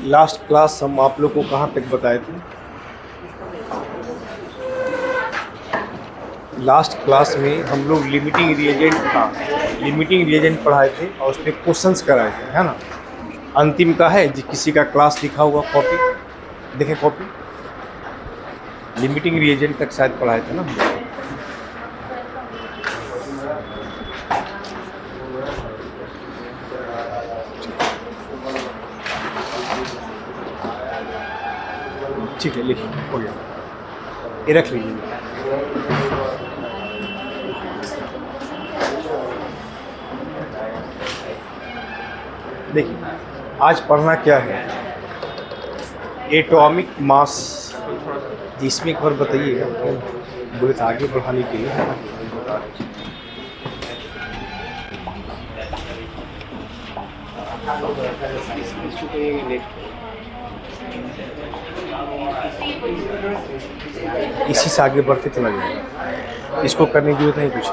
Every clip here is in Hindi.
लास्ट क्लास हम आप लोग को कहाँ तक बताए थे? लास्ट क्लास में हम लोग लिमिटिंग रिएजेंट पढ़ाए थे और उसमें क्वेश्चंस कराए थे, है ना। अंतिम का है जी, किसी का क्लास लिखा हुआ कॉपी देखें, कॉपी लिमिटिंग रिएजेंट तक शायद पढ़ाए थे ना हम लोग। ठीक है, लिखिए, हो गया, ये रख लीजिए। देखिए, आज पढ़ना क्या है, एटॉमिक मास। जिसमें एक बार बताइएगा, बोले तो आगे बढ़ाने के लिए बता रहे। इसी से आगे बढ़ते चला जाएगा, इसको करने की जरूरत नहीं कुछ।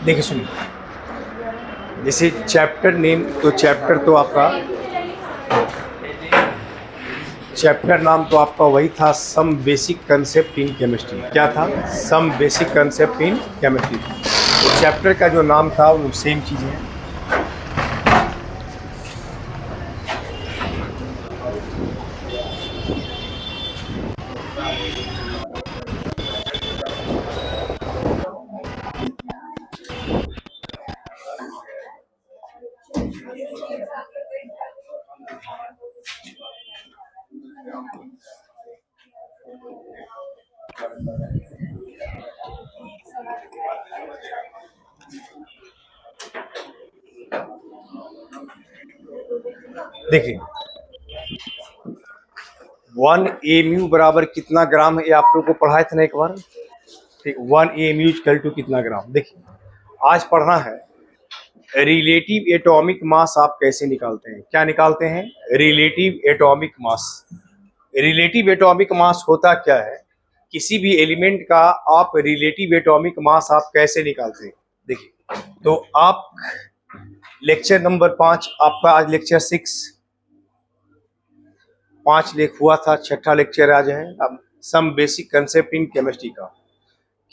देखिए सुनिए, जैसे चैप्टर नेम, तो चैप्टर नाम तो आपका वही था, some basic concept in chemistry. क्या था? Some basic concept in chemistry. तो चैप्टर का जो नाम था वो सेम चीज़ है। देखिए, 1 AMU बराबर कितना ग्राम है, ये आप लोग को पढ़ाए थे ना एक बार। ठीक, 1 AMU इक्वल टू कितना ग्राम। देखिए, आज पढ़ना है रिलेटिव एटॉमिक मास आप कैसे निकालते हैं। क्या निकालते हैं? रिलेटिव एटॉमिक मास। रिलेटिव एटॉमिक मास होता क्या है? किसी भी एलिमेंट का आप रिलेटिव एटॉमिक मास आप कैसे निकालते हैं। देखिए, तो आप लेक्चर नंबर 5, आपका आज लेक्चर 6, 5 लेख हुआ था, 6ठा लेक्चर आज है। अब some basic concept in chemistry का।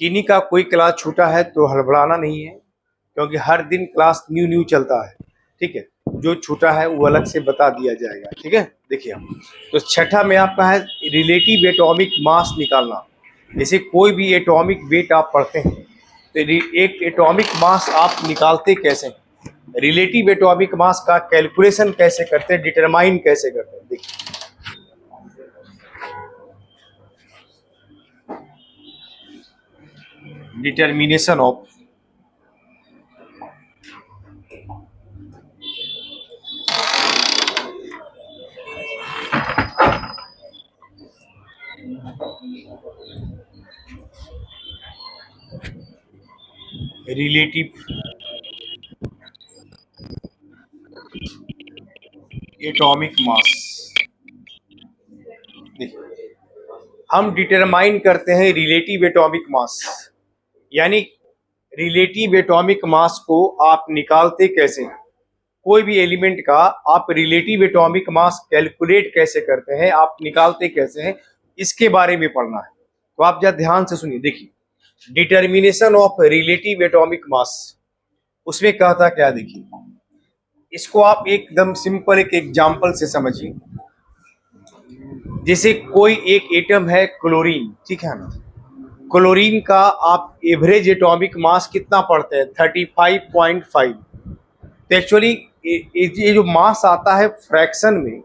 किन्हीं का कोई क्लास छूटा है तो हड़बड़ाना नहीं है, क्योंकि हर दिन क्लास न्यू चलता है। ठीक है, जो छूटा है वो अलग से बता दिया जाएगा। ठीक है, देखिए हम तो 6ठा में आपका है रिलेटिव एटॉमिक मास निकालना। जैसे कोई भी एटॉमिक वेट आप पढ़ते हैं तो एक एटॉमिक मास आप निकालते कैसे हैं, रिलेटिव एटॉमिक मास का कैलकुलेशन कैसे करते हैं, डिटरमाइन कैसे करते हैं। देखिए, डिटर्मिनेशन ऑफ रिलेटिव एटॉमिक मास। देखिए, हम डिटरमाइन करते हैं रिलेटिव एटॉमिक मास, यानी रिलेटिव एटॉमिक मास को आप निकालते कैसे हैं। कोई भी एलिमेंट का आप रिलेटिव एटॉमिक मास कैलकुलेट कैसे करते हैं, आप निकालते कैसे हैं, इसके बारे में पढ़ना है। तो आप जरा ध्यान से सुनिए। देखिए, डिटर्मिनेशन ऑफ रिलेटिव एटॉमिक मास, उसमें कहता क्या, देखिए इसको आप एकदम सिंपल एक एग्जांपल से समझिए। जैसे कोई एक एटम है क्लोरीन, ठीक है ना, क्लोरीन का आप एवरेज एटॉमिक मास कितना पढ़ते हैं, 35.5। तो एक्चुअली ये जो मास आता है फ्रैक्शन में,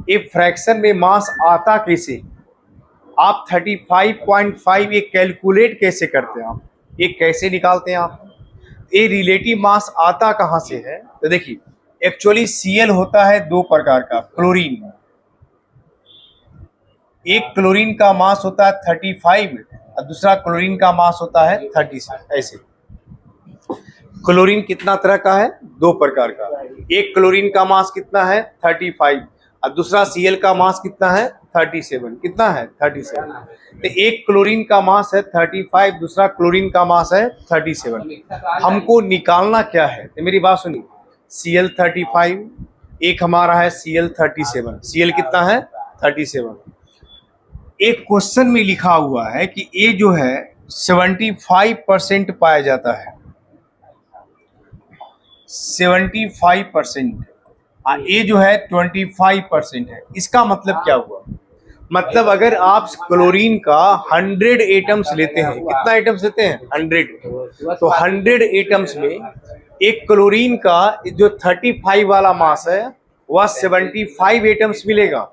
ये फ्रैक्शन में मास आता कैसे, आप 35.5 ये कैलकुलेट कैसे करते हैं, आप ये कैसे निकालते हैं आप, ये रिलेटिव मास आता कहाँ से है। तो देखिए, एक्चुअली Cl होता है दो प्रकार का, क्लोरीन। एक क्लोरीन का मास होता है 35 और दूसरा क्लोरीन का मास होता है 36। ऐसे क्लोरीन कितना तरह का है, दो प्रकार का। एक क्लोरीन का मास कितना है 35 और दूसरा Cl का मास कितना है 37। कितना है? 37। तो एक क्लोरीन का मास है 35, दूसरा क्लोरीन का मास है 37। हमको निकालना क्या है? तो मेरी बात सुनिए, Cl35, एक हमारा है Cl37। Cl कितना है? 37। एक क्वेश्चन में लिखा हुआ है कि ये जो है 75% पाया जाता है, 75%, ये जो है 25% है। इसका मतलब क्या हुआ? मतलब अगर आप क्लोरीन का 100 एटम्स लेते हैं, कितना एटम्स लेते हैं? 100। तो 100 एटम्स में एक क्लोरीन का जो 35 वाला मास है वह 75 एटम्स मिलेगा।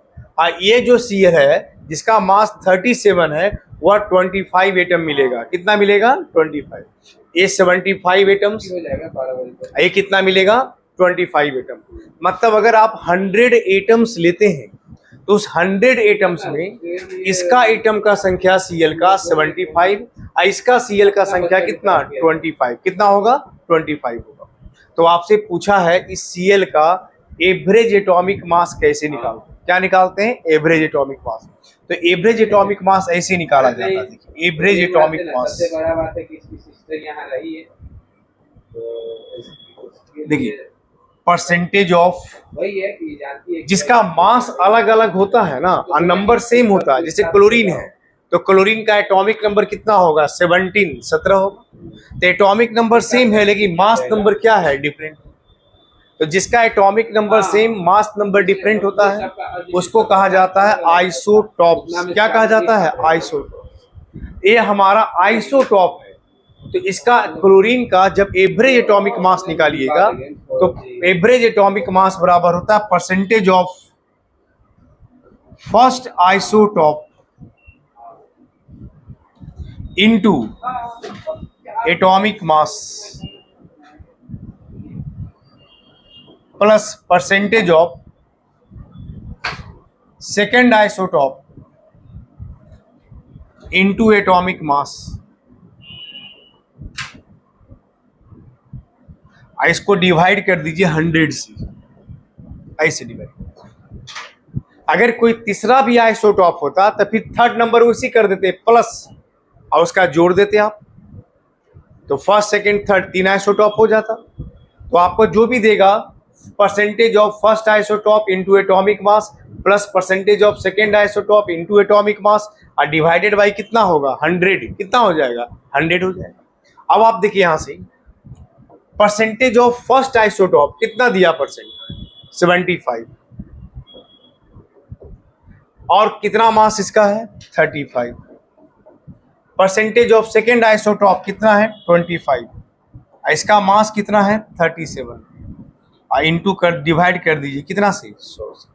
ये जो Cl है जिसका मास 37 है वह 25 एटम मिलेगा। कितना मिलेगा? 25। ये 75 एटम्स, ये कितना मिलेगा? 25 एटम। मतलब अगर आप 100 एटम्स लेते हैं तो उस 100 एटम्स में इसका एटम का संख्या Cl का 75, इसका Cl का संख्या कितना? 25। कितना होगा? 25 होगा। तो आपसे पूछा है इस Cl का एवरेज एटॉमिक मास कैसे निकालते हैं? क्या निकालते हैं? Average atomic mass. तो एवरेज एटॉमिक मास ऐसे निकाला जाता है। देखिए एवरेज एटॉमिक मास, देखिए परसेंटेज ऑफ, जिसका मास अलग अलग होता है ना और नंबर सेम होता है। जैसे क्लोरीन है तो क्लोरीन का एटॉमिक नंबर कितना होगा? 17 होगा। तो एटॉमिक नंबर सेम है लेकिन मास नंबर क्या है? डिफरेंट। तो जिसका atomic number same, mass number different होता है, उसको कहा जाता है आइसोटॉप्स। क्या कहा जाता है? आइसोटॉप। ये हमारा आइसोटॉप है। तो इसका क्लोरीन का जब एवरेज एटॉमिक मास निकालिएगा तो एवरेज एटॉमिक मास बराबर होता है percentage of first isotope into atomic mass plus percentage of second isotope into atomic mass. इसको डिवाइड कर दीजिए 100 से, ऐसे डिवाइड। अगर कोई तीसरा भी आइसोटॉप होता तो फिर थर्ड नंबर उसी कर देते प्लस और उसका जोड़ देते आप, तो फर्स्ट सेकंड थर्ड 3 आइसोटॉप हो जाता। तो आपको जो भी देगा percentage of first isotope into atomic mass plus percentage of second isotope into atomic mass और डिवाइडेड बाय कितना होगा? 100। कितना हो जाएगा? 100 हो जाएगा। अब आप देखिए यहां से परसेंटेज ऑफ फर्स्ट आइसोटॉप कितना दिया? परसेंट 75। और कितना मास इसका है? 35। परसेंटेज ऑफ सेकेंड आइसोटॉप कितना है? 25। इसका मास कितना है? 37। इनटू कर डिवाइड कर दीजिए कितना से? 100 से।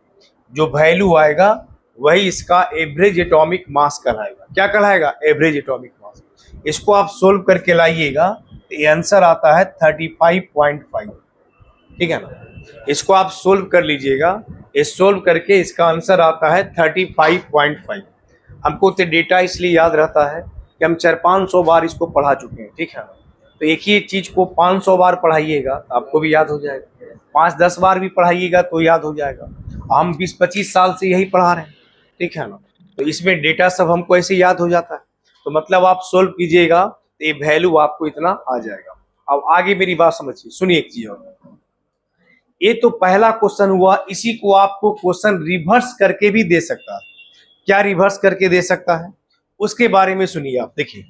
जो वैल्यू आएगा वही इसका एवरेज एटॉमिक मास कहलाएगा। क्या कहलाएगा? Average atomic mass. इसको आप सोल्व करके लाइएगा तो ये आंसर आता है 35.5। ठीक है ना? इसको आप सोल्व कर लीजिएगा, ये सोल्व करके इसका आंसर आता है 35.5। हमको तो डेटा इसलिए याद रहता है कि हम 400-500 बार इसको पढ़ा चुके हैं। ठीक है ना? तो एक ही चीज को 500 बार पढ़ाइएगा आपको भी याद हो जाएगा, 5-10 बार भी पढ़ाइएगा तो याद हो जाएगा। हम 20-25 साल से यही पढ़ा रहे हैं। ठीक है ना? तो इसमें डेटा सब हमको ऐसे याद हो जाता है। तो मतलब आप सोल्व कीजिएगा तो ये वैल्यू आपको इतना आ जाएगा। अब आगे मेरी बात समझिए, सुनिए एक चीज और। ये तो पहला क्वेश्चन हुआ, इसी को आपको क्वेश्चन रिवर्स करके भी दे सकता है। क्या रिवर्स करके दे सकता है उसके बारे में सुनिए आप। देखिए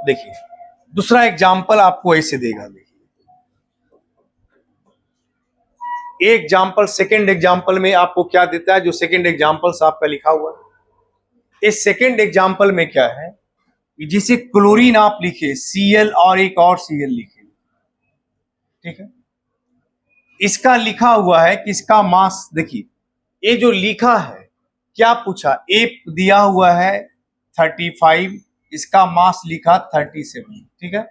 देखिए दूसरा एग्जाम्पल आपको ऐसे देगा। देखिए एग्जाम्पल, सेकेंड एग्जाम्पल में आपको क्या देता है? जो सेकेंड एग्जाम्पल आपका लिखा हुआ है, इस सेकेंड एग्जाम्पल में क्या है? जिसे क्लोरीन आप लिखे Cl और एक और Cl लिखे। ठीक है? इसका लिखा हुआ है कि इसका मास, देखिए ये जो लिखा है क्या पूछा? ए दिया हुआ है 35, इसका मास लिखा 37। ठीक है?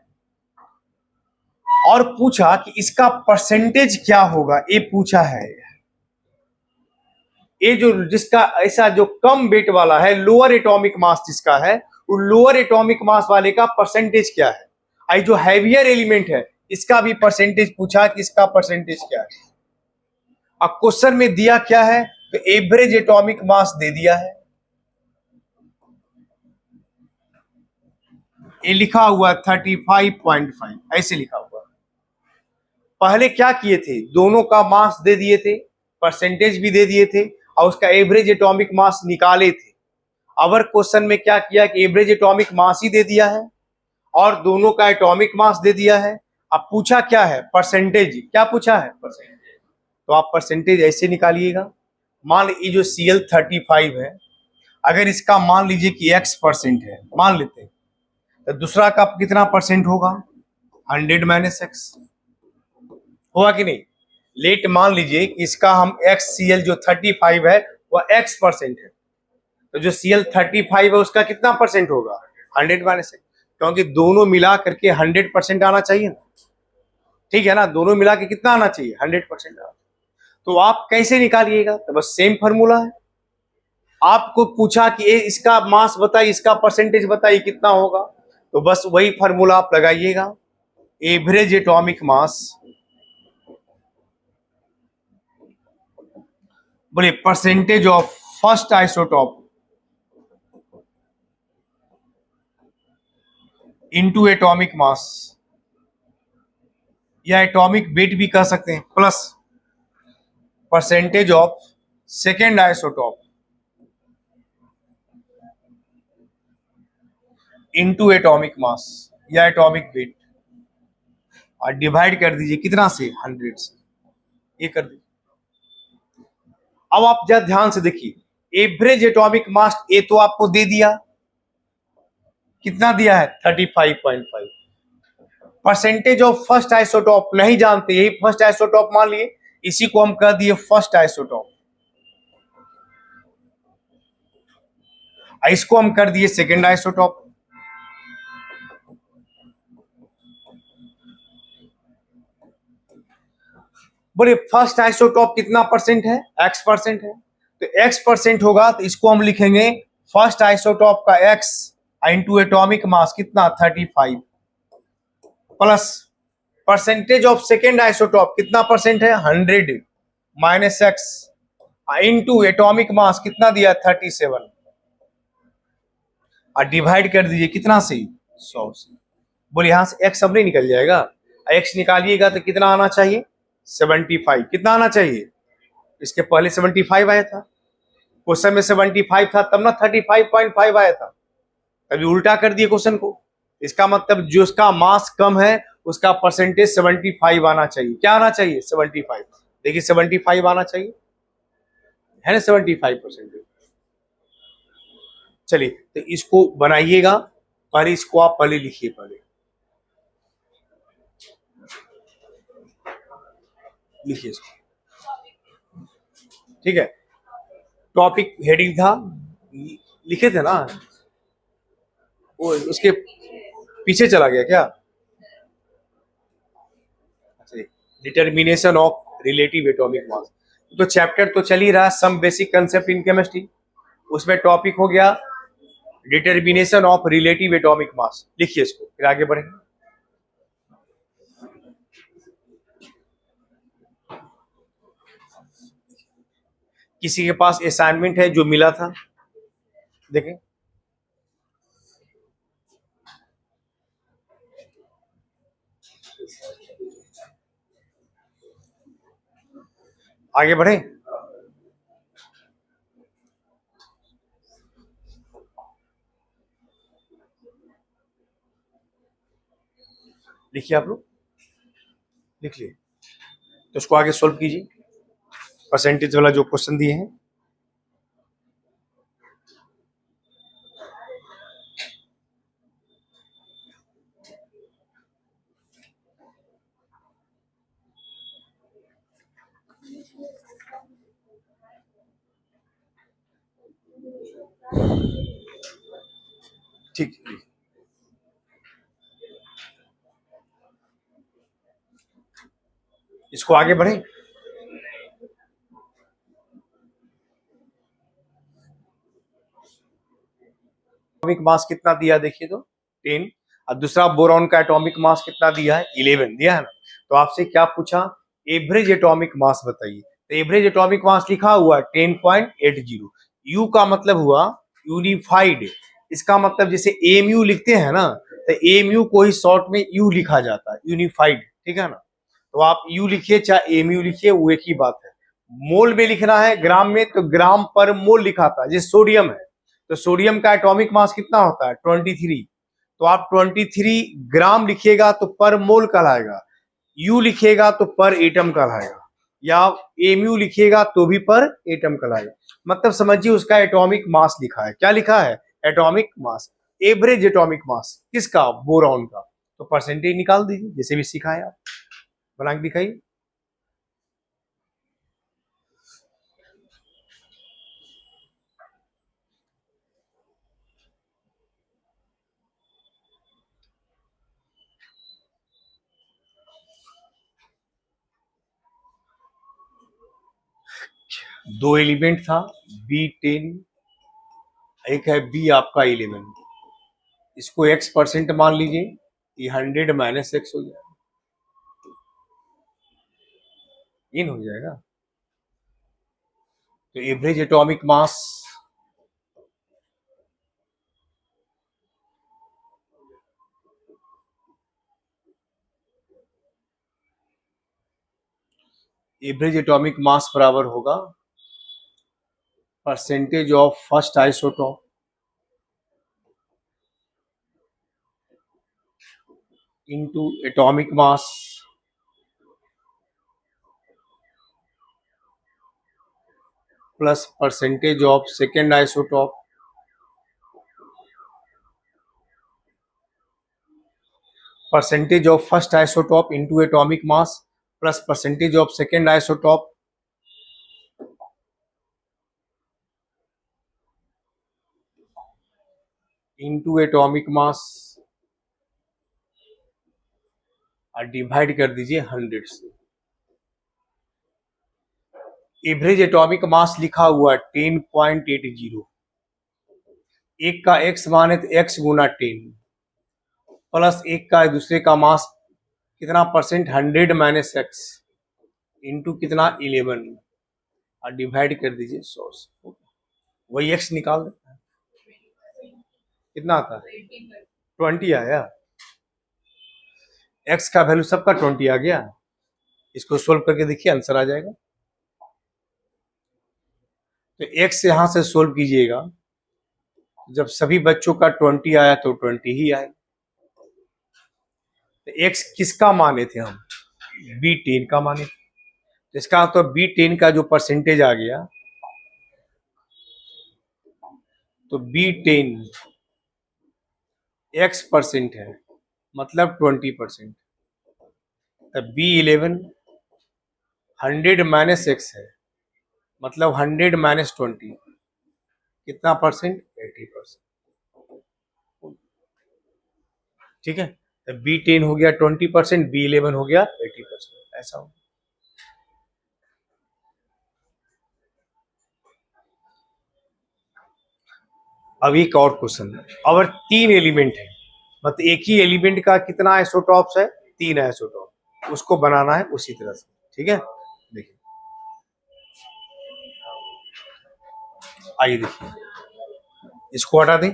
और पूछा कि इसका परसेंटेज क्या होगा, ये पूछा है। ये जो जिसका ऐसा जो कम वेट वाला है, लोअर एटॉमिक मास जिसका है, वो लोअर एटॉमिक मास वाले का परसेंटेज क्या है। आई जो हैवियर एलिमेंट है इसका भी परसेंटेज पूछा कि इसका परसेंटेज क्या है। अब क्वेश्चन में दिया क्या है, तो एवरेज एटॉमिक मास दे दिया है, ये लिखा हुआ 35.5 ऐसे लिखा हुआ। पहले क्या किए थे, दोनों का मास दे दिए थे, परसेंटेज भी दे दिए थे और उसका एवरेज एटॉमिक मास निकाले थे। अवर क्वेश्चन में क्या किया कि एवरेज एटॉमिक मास ही दे दिया है और दोनों का एटॉमिक मास दे दिया है। अब पूछा क्या है, परसेंटेज, क्या पूछा है, परसेंटेज। तो आप परसेंटेज ऐसे निकालिएगा, मान लीजिए जो Cl35 है, अगर इसका मान लीजिए कि x% है, मान लेते हैं, तो दूसरा का कितना परसेंट होगा, 100 - x होगा कि नहीं। लेट मान लीजिए कि इसका हम XCl जो 35 है वह x% है, तो जो Cl35 है उसका कितना परसेंट होगा, 100 - x, क्योंकि दोनों मिला करके 100% आना चाहिए ना, ठीक है ना, दोनों मिला के कितना आना चाहिए, 100% आना। तो आप कैसे निकालिएगा, तो बस सेम फॉर्मूला है। आपको पूछा कि इसका मास बताइए, इसका परसेंटेज बताइए कितना होगा, तो बस वही फॉर्मूला आप लगाइएगा, एवरेज एटॉमिक मास, बोले percentage of first isotope into atomic mass, या एटॉमिक वेट भी कह सकते हैं, plus percentage of second isotope into atomic mass या एटॉमिक वेट, और डिवाइड कर दीजिए कितना से, 100 से, ये कर दीजिए। अब आप जरा ध्यान से देखिए, एवरेज एटॉमिक मास ए तो आपको दे दिया, कितना दिया है, 35.5। परसेंटेज ऑफ फर्स्ट आइसोटॉप नहीं जानते, यही फर्स्ट आइसोटॉप मान लिए, इसी को हम कह दिए फर्स्ट आइसोटॉप, इसको हम कर दिए सेकेंड आइसोटॉप। बोले फर्स्ट आइसोटॉप कितना परसेंट है, x% है, तो x% होगा तो इसको हम लिखेंगे फर्स्ट आइसोटॉप का x इंटू एटॉमिक मास कितना, 35, plus percentage of second isotope कितना परसेंट है, 100 minus x into atomic mass कितना दिया, 37, और डिवाइड कर दीजिए कितना से, 100 से। बोले यहां से x सब नहीं निकल जाएगा, x निकालिएगा तो कितना आना चाहिए, 75, कितना आना चाहिए, इसके पहले 75 आया था, क्वेश्चन में 75 था तब ना 35.5 आया था, अभी उल्टा कर दिए क्वेश्चन को। इसका मतलब जो उसका मास कम है उसका परसेंटेज 75 आना चाहिए, क्या आना चाहिए, 75। देखिए 75 आना चाहिए, है ना, 75%। चलिए तो इसको बनाइएगा, पहले इसको आप पहले लिखिए, पहले लिखिए इसको, ठीक है। टॉपिक हेडिंग था, लिखे थे ना, वो उसके पीछे चला गया क्या, determination of relative atomic mass. तो चैप्टर तो चल ही रहा, some basic concept in chemistry, उसमें टॉपिक हो गया determination of relative atomic mass. लिखिए इसको, फिर आगे बढ़ेंगे। किसी के पास असाइनमेंट है जो मिला था, देखें, आगे बढ़े। लिखिए, आप लोग लिख लिए, तो उसको आगे सोल्व कीजिए, परसेंटेज वाला जो क्वेश्चन दिए हैं। ठीक, इसको आगे बढ़े। एटॉमिक मास कितना दिया, देखिए तो 10, और दूसरा बोरॉन का एटॉमिक मास कितना दिया है, 11 दिया है ना। तो आपसे क्या पूछा, एवरेज एटॉमिक मास बताइए, तो एवरेज एटॉमिक मास लिखा हुआ 10.80। यू का मतलब हुआ यूनिफाइड। इसका मतलब जैसे एमयू लिखते हैं ना, तो एमयू को ही शॉर्ट में यू लिखा जाता है, यूनिफाइड। ठीक है ना, तो आप यू लिखिए चाहे एमयू लिखिए, वो एक ही बात है। मोल में लिखना है ग्राम में, तो ग्राम पर मोल लिखा था। जैसे सोडियम है, तो सोडियम का एटॉमिक मास कितना होता है 23। तो आप 23 ग्राम लिखिएगा तो पर मोल कहलाएगा, यू लिखिएगा तो पर एटम कहलाएगा, या एमयू लिखिएगा तो भी पर एटम कहलाएगा। मतलब समझिए उसका एटॉमिक मास लिखा है। क्या लिखा है? Atomic mass. Average atomic mass किसका? बोरॉन का। तो परसेंटेज निकाल दीजिए, जैसे भी सिखाए आप, बना के दिखाइए। दो एलिमेंट था, B10, एक है बी आपका 11। इसको x% मान लीजिए, ये 100 माइनस एक्स हो जाएगा, इन हो जाएगा। तो एवरेज एटॉमिक मास बराबर होगा percentage of first isotope into atomic mass plus percentage of second isotope percentage of first isotope into atomic mass plus percentage of second isotope into atomic mass और डिवाइड कर दीजिए 100 से। एवरेज एटॉमिक मास लिखा हुआ 10.80। एक का x मान है तो x गुना 10 प्लस एक का दूसरे का मास कितना परसेंट 100 माइनस एक्स इंटू कितना 11 और डिवाइड कर दीजिए 100 से। वही x निकाल देता है, कितना आता है 20 आया। x का वैल्यू सबका 20 आ गया। इसको सोल्व करके देखिए, आंसर आ जाएगा। तो x यहां से सोल्व कीजिएगा, जब सभी बच्चों का 20 आया तो 20 ही आए। तो x किसका माने थे हम? B10 का माने थे। तो इसका तो B10 का जो परसेंटेज आ गया, तो B10 x% है, मतलब 20%। तब B11 100 माइनस एक्स है, मतलब 100 माइनस 20 कितना परसेंट? 80%। ठीक है, तो B10 हो गया 20%, B11 हो गया 80%, ऐसा हो। अब एक और क्वेश्चन है। अगर 3 एलिमेंट है, मतलब एक ही एलिमेंट का कितना आइसोटॉप्स है? 3 आइसोटॉप। उसको बनाना है उसी तरह से। ठीक है, देखिए, आइए देखिए, इसको हटा दें।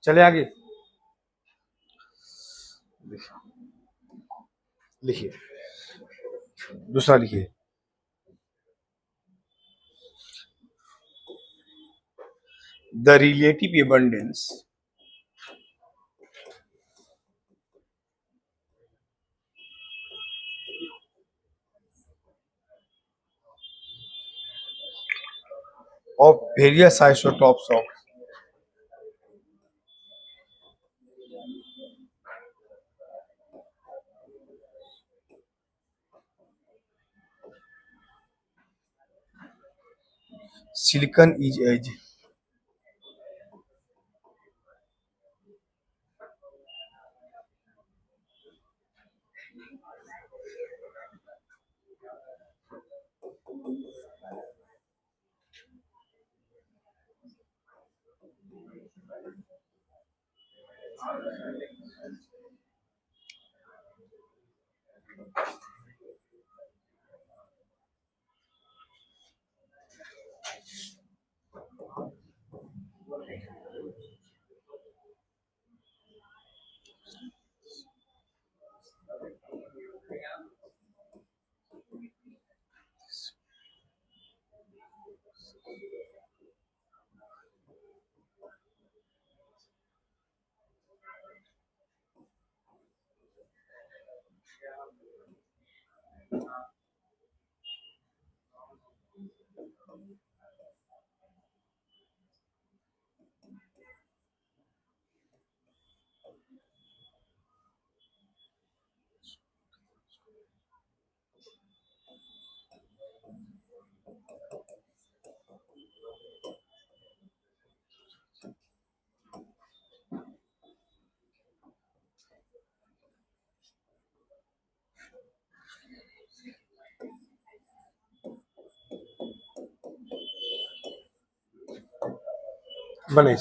चले आगे, लिखिए, दूसरा लिखिए। The relative abundance of various isotopes of silicon is as बने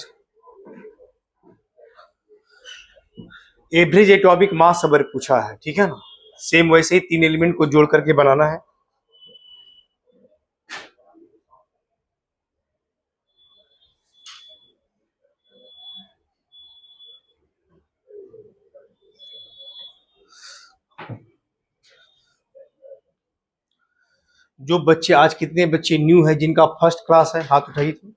एवरेज एटॉमिक मास अगर पूछा है, ठीक है ना, सेम वैसे ही 3 एलिमेंट को जोड़ करके बनाना है। जो बच्चे आज, कितने बच्चे न्यू है जिनका फर्स्ट क्लास है, हाथ उठाइए तो।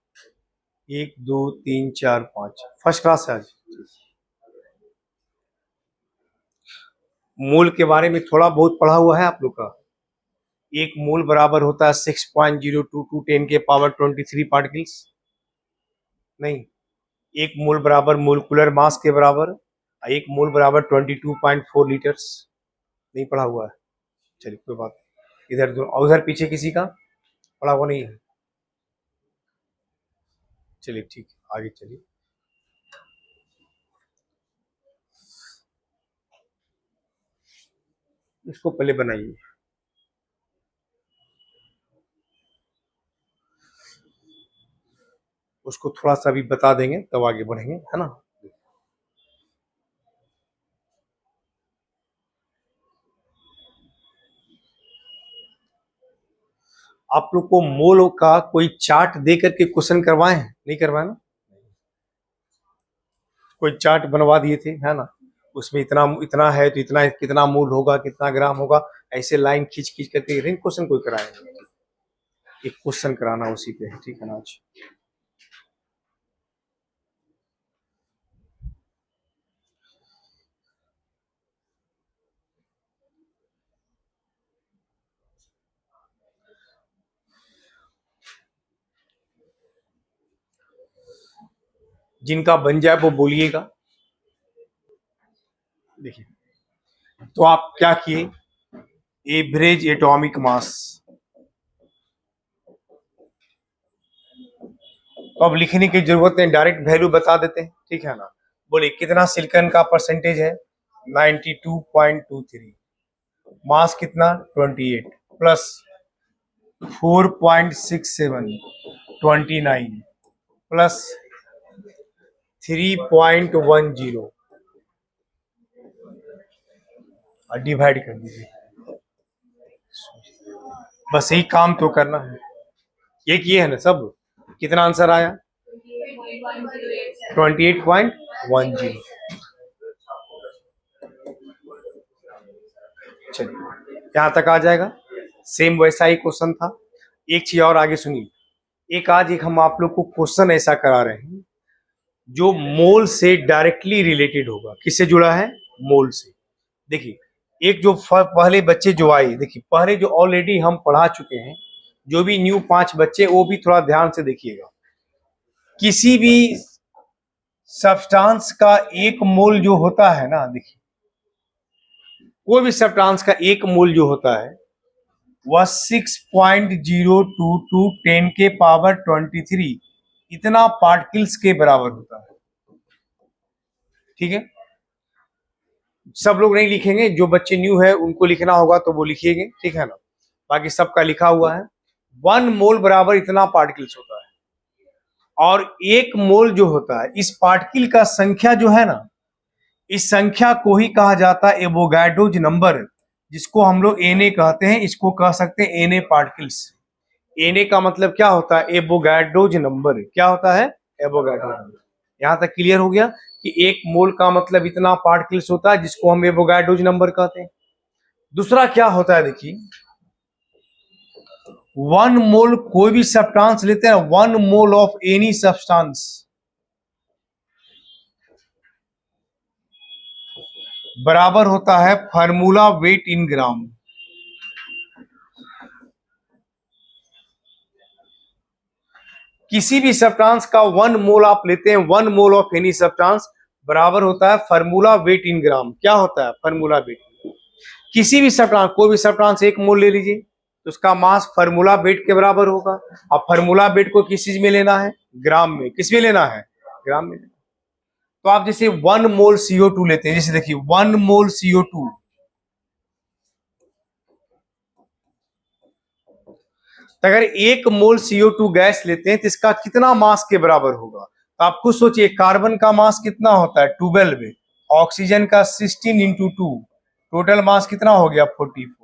1 2 3 4 5 फर्स्ट क्लास है आज। मोल के बारे में थोड़ा बहुत पढ़ा हुआ है आप लोग का। एक मोल बराबर होता है 6.022 10 के पावर 23 पार्टिकल्स। नहीं, एक मोल बराबर मोलिकुलर मास के बराबर, एक मोल बराबर 22.4 लीटर्स। नहीं पढ़ा हुआ है, चलिए कोई बात नहीं। इधर उधर पीछे किसी का पढ़ा हुआ नहीं है, चलिए ठीक है, आगे चलिए। इसको पहले बनाइए, उसको थोड़ा सा भी बता देंगे तब आगे बढ़ेंगे, है ना। आप लोग को मोल का कोई चार्ट दे करके क्वेश्चन करवाए हैं, नहीं करवाए ना? कोई चार्ट बनवा दिए थे, है ना, उसमें इतना इतना है तो इतना कितना मोल होगा, कितना ग्राम होगा, ऐसे लाइन खींच खींच करके क्वेश्चन कोई कराएंगे। एक क्वेश्चन कराना उसी पे है, ठीक है ना। आज जिनका बन जाए वो बोलिएगा। देखिए, तो आप क्या किए, एवरेज एटॉमिक मास, तो अब लिखने की जरूरत नहीं, डायरेक्ट वैल्यू बता देते हैं, ठीक है ना। बोले कितना सिलिकॉन का परसेंटेज है, 92.23, मास कितना 28 प्लस 4.67 29 प्लस 3.10 और डिवाइड कर दीजिए। बस यही काम तो करना है, ये किए है ना सब। कितना आंसर आया, 28.10। चलिए यहाँ तक आ जाएगा, सेम वैसा ही क्वेश्चन था। एक चीज और आगे सुनिए, एक आज एक हम आप लोग को क्वेश्चन ऐसा करा रहे हैं जो मोल से डायरेक्टली रिलेटेड होगा। किससे जुड़ा है, मोल से। देखिए, एक जो पहले बच्चे जो आए, देखिए पहले जो ऑलरेडी हम पढ़ा चुके हैं, जो भी न्यू 5 बच्चे, वो भी थोड़ा ध्यान से देखिएगा। किसी भी सब्सटेंस का एक मोल जो होता है ना, देखिए कोई भी सब्सटेंस का एक मोल जो होता है वह 6.022 10 के पावर 23 इतना पार्टिकल्स के बराबर होता है, ठीक है। सब लोग नहीं लिखेंगे, जो बच्चे न्यू है उनको लिखना होगा तो वो लिखिएगा, ठीक है ना। बाकी सबका लिखा हुआ है। 1 मोल बराबर इतना पार्टिकल्स होता है, और 1 मोल जो होता है इस पार्टिकल का संख्या जो है ना, इस संख्या को ही कहा जाता है एवोगाड्रोज नंबर, जिसको हम लोग Na कहते हैं, इसको कह सकते हैं Na पार्टिकल्स। Na का मतलब क्या होता है? Avogadro's number. क्या होता है? Avogadro's number. यहां तक क्लियर हो गया कि 1 मोल का मतलब इतना पार्टिकल्स होता है, जिसको हम एवोगाड्रोज नंबर कहते हैं। दूसरा क्या होता है, देखिए 1 मोल कोई भी सब्सटेंस लेते हैं, 1 मोल ऑफ एनी सब्सटेंस बराबर होता है फार्मूला वेट इन ग्राम। किसी भी सब्सटेंस का 1 मोल आप लेते हैं, 1 मोल ऑफ एनी सब्सटेंस बराबर होता है फार्मूला वेट इन ग्राम। क्या होता है? Formula wait. किसी भी सब्सटेंस, कोई भी सब्सटेंस 1 मोल ले लीजिए तो उसका मास फार्मूला वेट के बराबर होगा। अब फार्मूला वेट को किस चीज में लेना है? ग्राम में। किस में लेना है? ग्राम में। तो आप जैसे 1 मोल CO2 लेते हैं, जैसे देखिए 1 मोल CO2, तो अगर 1 मोल CO2 गैस लेते हैं तो इसका कितना मास के बराबर होगा? तो आप खुद सोचिए, कार्बन का मास कितना होता है? 12, ऑक्सीजन का 16 इंटू 2, टोटल मास कितना हो गया? 44।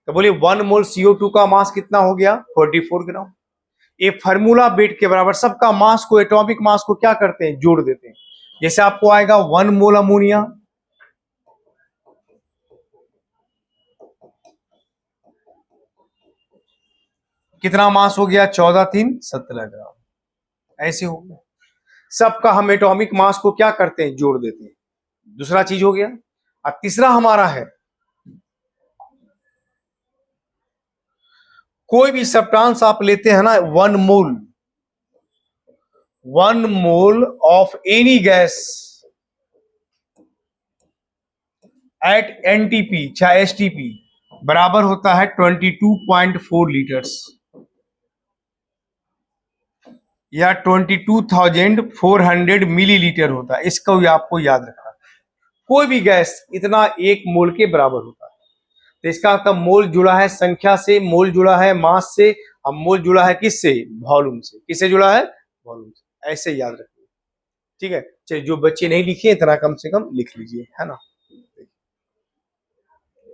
तो बोलिए 1 मोल CO2 का मास कितना हो गया? 44 ग्राम। ये फार्मूला वेट के बराबर। सबका मास को, एटॉमिक मास को क्या करते हैं? जोड़ देते हैं। जैसे आपको आएगा 1 मोल अमोनिया, कितना मास हो गया? 14 3 17 ग्राम। ऐसे हो गया। सबका हम एटॉमिक मास को क्या करते हैं? जोड़ देते हैं। दूसरा चीज हो गया। अब तीसरा हमारा है, कोई भी सब्सटेंस आप लेते हैं ना, 1 mole of any gas at NTP चाहे एसटीपी बराबर होता है 22.4 लीटर्स या 22,400 मिलीलीटर होता है। इसको भी आपको याद रखना। कोई भी गैस इतना 1 मोल के बराबर होता है। तो इसका मतलब मोल जुड़ा है संख्या से, मोल जुड़ा है मास से, अब मोल जुड़ा है किससे? वॉल्यूम से। किससे जुड़ा है? वॉल्यूम से। ऐसे याद रखिए, ठीक है। चलिए, जो बच्चे नहीं लिखे इतना कम से कम लिख लीजिए, है ना,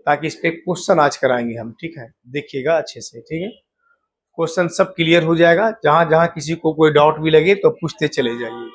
ताकि इस पे क्वेश्चन आज कराएंगे हम, ठीक है। देखिएगा अच्छे से, ठीक है। क्वेश्चन सब क्लियर हो जाएगा। जहां जहां किसी को कोई डाउट भी लगे तो पूछते चले जाइए।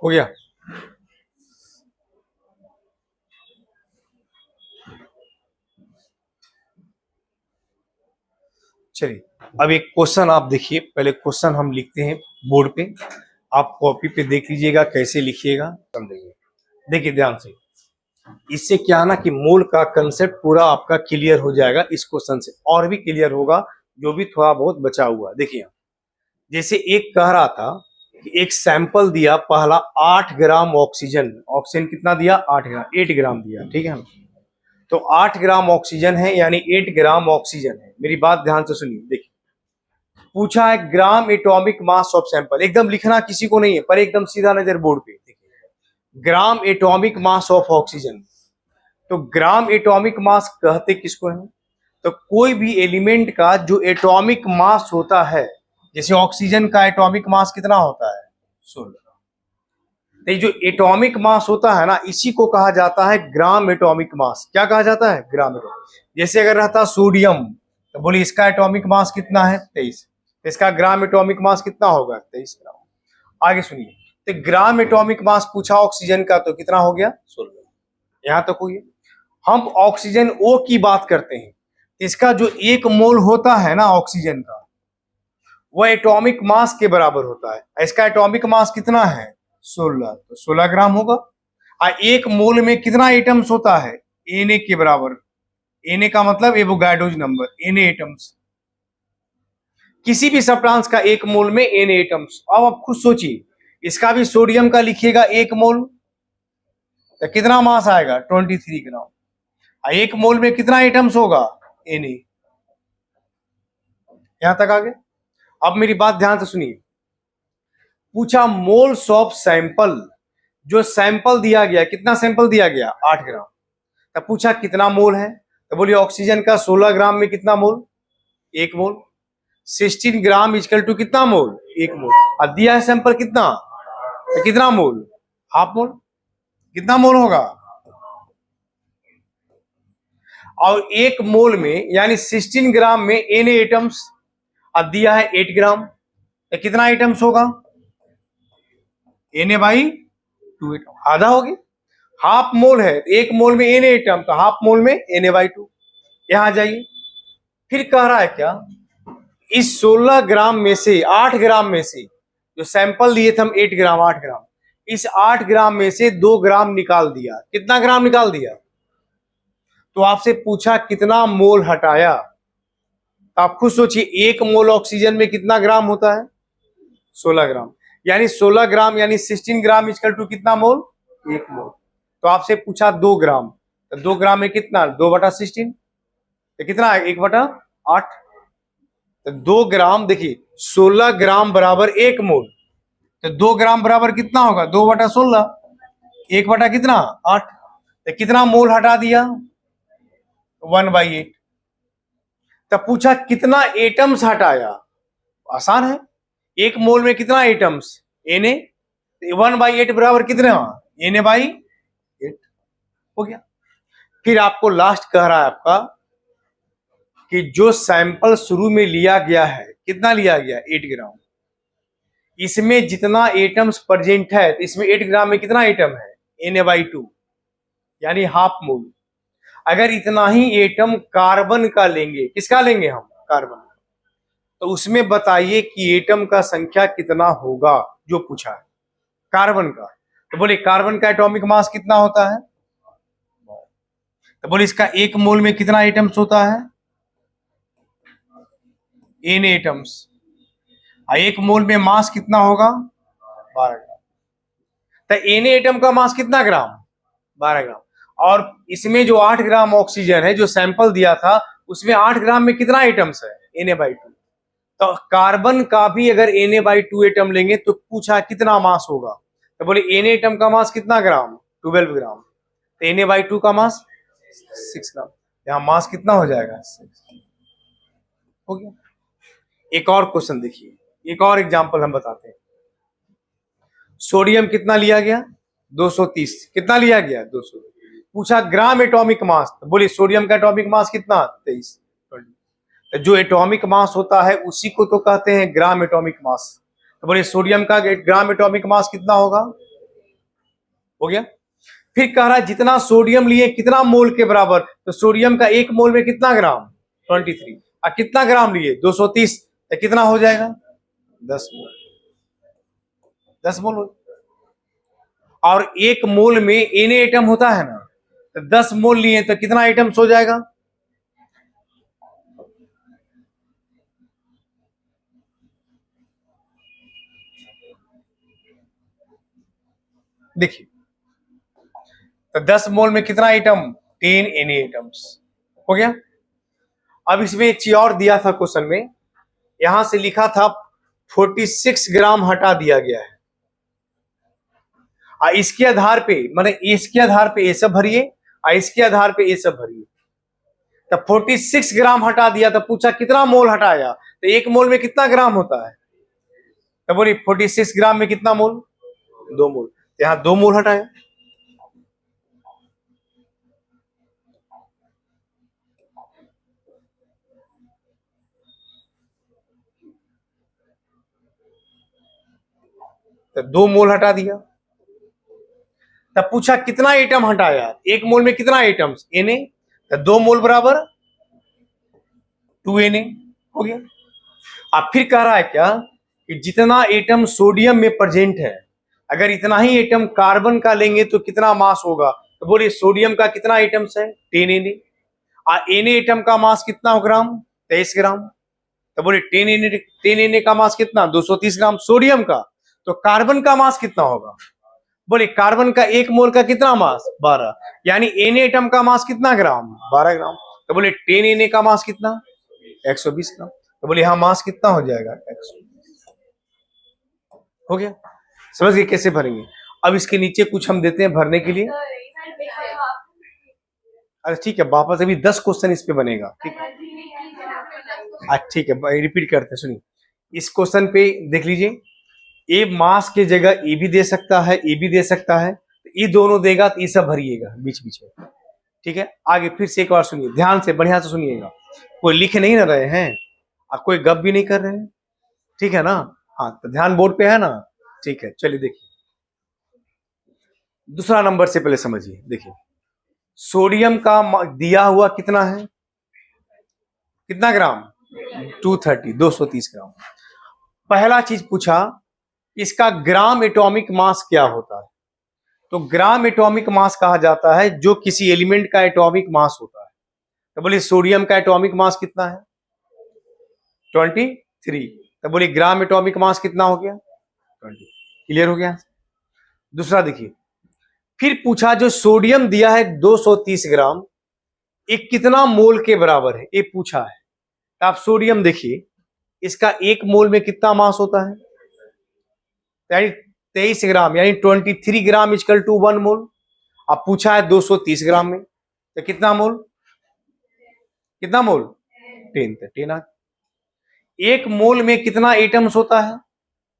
हो गया। चलिए, अब एक क्वेश्चन आप देखिए। पहले क्वेश्चन हम लिखते हैं बोर्ड पे, आप कॉपी पे देख लीजिएगा कैसे लिखिएगा, समझिए। देखिए ध्यान से, इससे क्या ना कि मोल का कंसेप्ट पूरा आपका क्लियर हो जाएगा इस क्वेश्चन से, और भी क्लियर होगा जो भी थोड़ा बहुत बचा हुआ। देखिए, जैसे एक कह रहा था कि एक सैंपल दिया पहला 8 ग्राम ऑक्सीजन। ऑक्सीजन कितना दिया? 8 ग्राम, 8 ग्राम दिया, ठीक है। तो 8 ग्राम ऑक्सीजन है, यानी 8 ग्राम ऑक्सीजन है। मेरी बात ध्यान से सुनिए। देखिए, पूछा है gram atomic mass of sample. एकदम लिखना किसी को नहीं है, पर एकदम सीधा नजर बोर्ड पे। देखिए, gram atomic mass of oxygen. तो ग्राम एटॉमिक मास कहते किसको है? तो कोई भी एलिमेंट का जो एटॉमिक मास होता है, जैसे ऑक्सीजन का एटॉमिक मास कितना होता है? 16। तो जो एटॉमिक मास होता है ना, इसी को कहा जाता है ग्राम एटॉमिक मास। क्या कहा जाता है? Gram atomic. जैसे अगर रहता सोडियम, तो बोलिए इसका एटॉमिक मास कितना है? 23। इसका ग्राम एटॉमिक मास कितना होगा? 23 ग्राम। आगे सुनिए, तो ग्राम एटॉमिक मास पूछा ऑक्सीजन का, तो कितना हो गया? 16। यहां तक हुई। हम ऑक्सीजन ओ की बात करते हैं, इसका जो 1 मोल होता है ना ऑक्सीजन का, वह एटॉमिक मास के बराबर होता है। इसका एटॉमिक मास कितना है? 16। तो 16 ग्राम होगा। और 1 मोल में कितना एटम्स होता है? Na के बराबर। Na का मतलब एवोगाड्रोज नंबर, Na एटम्स। किसी भी सब्सटेंस का एक मोल में Na एटम्स। अब आप खुद सोचिए, इसका भी सोडियम का लिखिएगा एक मोल, तो कितना मास आएगा 23 ग्राम। एक मोल में कितना एटम्स होगा Na। यहां तक आगे। अब मेरी बात ध्यान से सुनिए। पूछा मोल्स ऑफ सैंपल, जो सैंपल दिया गया, कितना सैंपल दिया गया 8 ग्राम। तब पूछा कितना मोल है, तो बोलिए ऑक्सीजन का 16 ग्राम में कितना मोल, 1 मोल। 16 ग्राम इजकल टू कितना मोल, 1 मोल। अब दिया है सैंपल कितना, तो कितना मोल, हाफ मोल। कितना मोल होगा, और 1 मोल में यानी 16 ग्राम में Na एटम्स। अब दिया है 8 ग्राम, तो कितना एटम्स होगा, Na/2 एटम, आधा हो गया। हाफ मोल है, 1 मोल में Na एटम, तो हाफ मोल में Na/2। यहां जाइए, फिर कह रहा है क्या, इस 16 ग्राम में से 8 ग्राम में से, जो सैंपल लिए थे हम 8 ग्राम 8 ग्राम, इस 8 ग्राम में से 2 ग्राम निकाल दिया। कितना ग्राम निकाल दिया, तो आपसे पूछा कितना मोल हटाया। तो आप खुद सोचिए, 1 मोल ऑक्सीजन में कितना ग्राम होता है, 16 ग्राम। यानी 16 ग्राम यानी 16 ग्राम इक्वल टू कितना मोल, 1 मोल। तो आपसे पूछा 2 ग्राम, तो 2 ग्राम में कितना, 2/16, तो कितना है 1/8। तो 2 ग्राम, देखिए 16 ग्राम बराबर 1 मोल, तो 2 ग्राम बराबर कितना होगा, 2/16, 1 बटा कितना 8। तो कितना मोल हटा दिया, 1/8। तब पूछा कितना एटम्स हटाया, आसान है, 1 मोल में कितना एटम्स, Na, 1/8 बराबर कितना, Na/8 हो गया। फिर आपको लास्ट कह रहा है आपका कि जो सैंपल शुरू में लिया गया है, कितना लिया गया 8 ग्राम, इसमें जितना एटम्स प्रेजेंट है, तो इसमें 8 ग्राम में कितना एटम है, Na/2 यानी हाफ मोल। अगर इतना ही एटम कार्बन का लेंगे, किसका लेंगे हम, कार्बन का, तो उसमें बताइए कि एटम का संख्या कितना होगा, जो पूछा है कार्बन का। तो बोले कार्बन का एटॉमिक मास कितना होता है, तो बोले इसका 1 मोल में कितना एटम्स होता है, Na एटम्स। 1 मोल में मास कितना होगा, 12 ग्राम। तो Na एटम का मास कितना ग्राम, 12 ग्राम। और इसमें जो 8 ग्राम ऑक्सीजन है, जो सैंपल दिया था, उसमें 8 ग्राम में कितना एटम्स है, Na/2। तो कार्बन का भी अगर Na/2 एटम लेंगे तो पूछा कितना मास होगा, तो बोले Na एटम का मास कितना ग्राम, 12 ग्राम। तो Na/2 का मास 6 ग्राम। यहां मास कितना हो जाएगा, 6 हो गया। एक और क्वेश्चन देखिए, एक और एग्जांपल हम बताते हैं। सोडियम कितना लिया गया, 230। कितना लिया गया, 200। पूछा ग्राम एटॉमिक मास, तो बोले सोडियम का एटॉमिक मास कितना, 23। तो जो एटॉमिक मास होता है उसी को तो कहते हैं ग्राम एटॉमिक मास। तो बोले सोडियम का ग्राम एटॉमिक मास कितना होगा, हो गया। फिर कह रहा है जितना सोडियम लिए कितना मोल के बराबर, तो सोडियम का 1 मोल में कितना ग्राम, 23। और कितना ग्राम लिए, 230, तो कितना हो जाएगा, 10 मोल। 10 मोल हो। और 1 मोल में Na एटम होता है ना, तो 10 मोल लिए तो कितना एटम्स हो जाएगा, देखिए, तो 10 मोल में कितना एटम, 10 Na एटम्स हो गया। अब इसमें एक चीज और दिया था क्वेश्चन में, यहां से लिखा था 46 ग्राम हटा दिया गया है। इसके आधार पे, माने इसके आधार पे ये सब भरिए, और इसके आधार पे ये सब भरिए। तो 46 ग्राम हटा दिया, तो पूछा कितना मोल हटाया, तो 1 मोल में कितना ग्राम होता है, तो बोली 46 ग्राम में कितना मोल, 2 मोल। तो यहां 2 मोल हटाया। तो 2 मोल हटा दिया। तब पूछा कितना एटम हटाया, 1 मोल में कितना एटम्स, Na। तो 2 मोल बराबर 2Na हो गया। अब फिर कह रहा है क्या कि जितना एटम सोडियम में प्रेजेंट है, अगर इतना ही एटम कार्बन का लेंगे तो कितना मास होगा, तो बोलिए सोडियम का कितना एटम्स है, 10Na। Na एटम का मास कितना हो ग्राम? 23 ग्राम। तो बोले 10 Na का मास कितना? 230 ग्राम। सोडियम का। तो कार्बन का मास कितना होगा? बोले कार्बन का एक मोल का कितना मास? 12। यानी Na एटम का मास कितना ग्राम? 12 ग्राम। तो बोले 10 Na का मास कितना? 120 ग्राम। तो बोले हाँ मास कितना हो जाएगा? 120। हो गया? समझ गए कैसे भरेंगे? अब इसके नीचे कुछ हम देते हैं भरने के लिए। अरे ठीक है, वापस अभी 10 क्वेश्चन इस पे बनेगा। ठीक है, ठीक है, रिपीट करते हैं, सुनिए। इस क्वेश्चन पे देख लीजिए, ए मास के जगह ए भी दे सकता है, ए भी दे सकता है, तो ये दोनों देगा तो ये सब भरिएगा बीच बीच में। ठीक है, आगे फिर से एक बार सुनिए, ध्यान से बढ़िया से सुनिएगा। कोई लिख नहीं ना रहे हैं और कोई गप भी नहीं कर रहे हैं, ठीक है ना? हाँ, तो ध्यान बोर्ड पे है ना? ठीक है, चलिए देखिए दूसरा नंबर से पहले समझिए। देखिए सोडियम का दिया हुआ कितना है? कितना ग्राम? 230 ग्राम। पहला चीज पूछा इसका ग्राम एटॉमिक मास क्या होता है? तो ग्राम एटॉमिक मास कहा जाता है जो किसी एलिमेंट का एटॉमिक मास होता है। तो बोलिए सोडियम का एटॉमिक मास कितना है? 23। तो बोलिए ग्राम एटॉमिक मास कितना हो गया? 20। क्लियर हो गया? दूसरा देखिए, फिर पूछा जो सोडियम दिया है 230 ग्राम, ये कितना मोल के बराबर है, ये पूछा है। तो आप सोडियम देखिए, इसका एक मोल में कितना मास होता है? यानी 23 ग्राम, यानी 23 ग्राम इक्वल टू 1 मोल। अब पूछा है 230 ग्राम में, तो कितना मोल? कितना मोल? 10। तो 10 आ। एक मोल में कितना एटम्स होता है?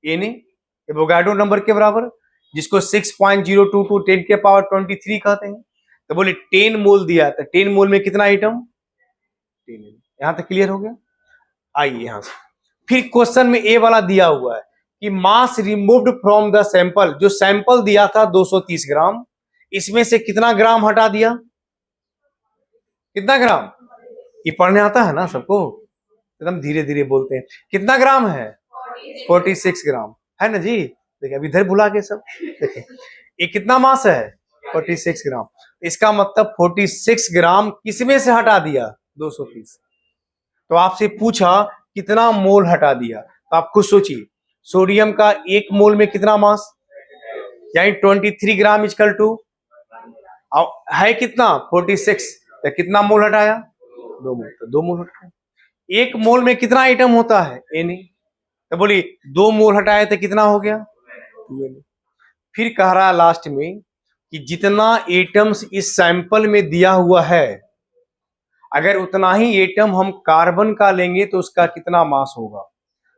Na, एवोगाड्रो नंबर के बराबर, जिसको 6.022 10 के पावर 23 कहते हैं। तो बोले 10 मोल दिया, तो 10 मोल में कितना एटम? 10। यहां तक क्लियर हो गया? आइए यहां से फिर क्वेश्चन में ए वाला दिया हुआ है कि मास रिमूव्ड फ्रॉम द सैंपल, जो सैंपल दिया था 230 ग्राम, इसमें से कितना ग्राम हटा दिया? कितना ग्राम? ये पढ़ने आता है ना सबको? एकदम धीरे धीरे बोलते हैं। कितना ग्राम है? 46 ग्राम है ना जी? देखिए अभी इधर भुला के सब। देखिए ये कितना मास है? 46 ग्राम। इसका मतलब 46 ग्राम किसमें से हटा दिया? 230। तो आपसे पूछा कितना मोल हटा दिया, तो आप खुद सोचिए सोडियम का एक मोल में कितना मास, यानी 23 ग्राम इक्वल टू है कितना? 46। तो कितना मोल हटाया? 2 मोल। तो 2 मोल हटाया। एक मोल में कितना आइटम होता है? Na। तो बोलिए 2 मोल हटाए तो कितना हो गया? 2Na। फिर कह रहा है लास्ट में कि जितना एटम्स इस सैंपल में दिया हुआ है, अगर उतना ही एटम हम कार्बन का लेंगे तो उसका कितना मास होगा?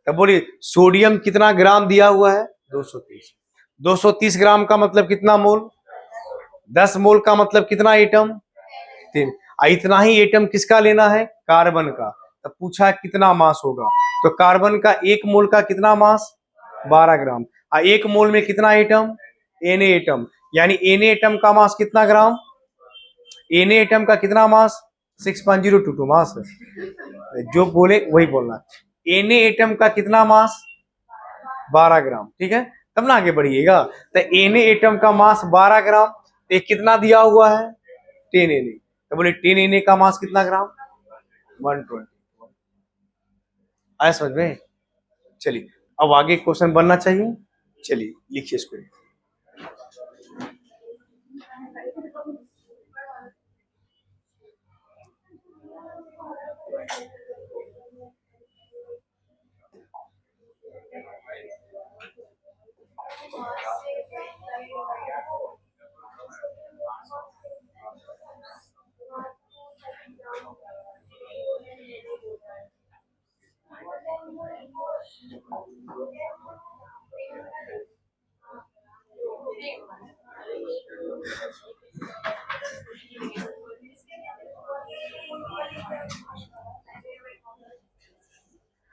तो बोलिए सोडियम कितना ग्राम दिया हुआ है? 230। 230 ग्राम का मतलब कितना मोल? 10 मोल का मतलब कितना एटम? 3। इतना ही एटम किसका लेना है? कार्बन का। तो पूछा कितना मास होगा, तो कार्बन का एक मोल का कितना मास? 12 ग्राम। एक मोल में कितना एटम? Na atom. यानी Na एटम का मास कितना ग्राम? Na एटम का कितना मास? 6.022 मास। जो बोले वही बोलना। Na एटम का कितना मास? 12 ग्राम। ठीक है, तब ना आगे बढ़िएगा। तो Na एटम का मास 12 ग्राम, तो कितना दिया हुआ है? 10 Na। तो बोले 10 Na का मास कितना ग्राम? 120। आया समझ में? चलिए अब आगे क्वेश्चन बनना चाहिए। चलिए लिखिए इसको।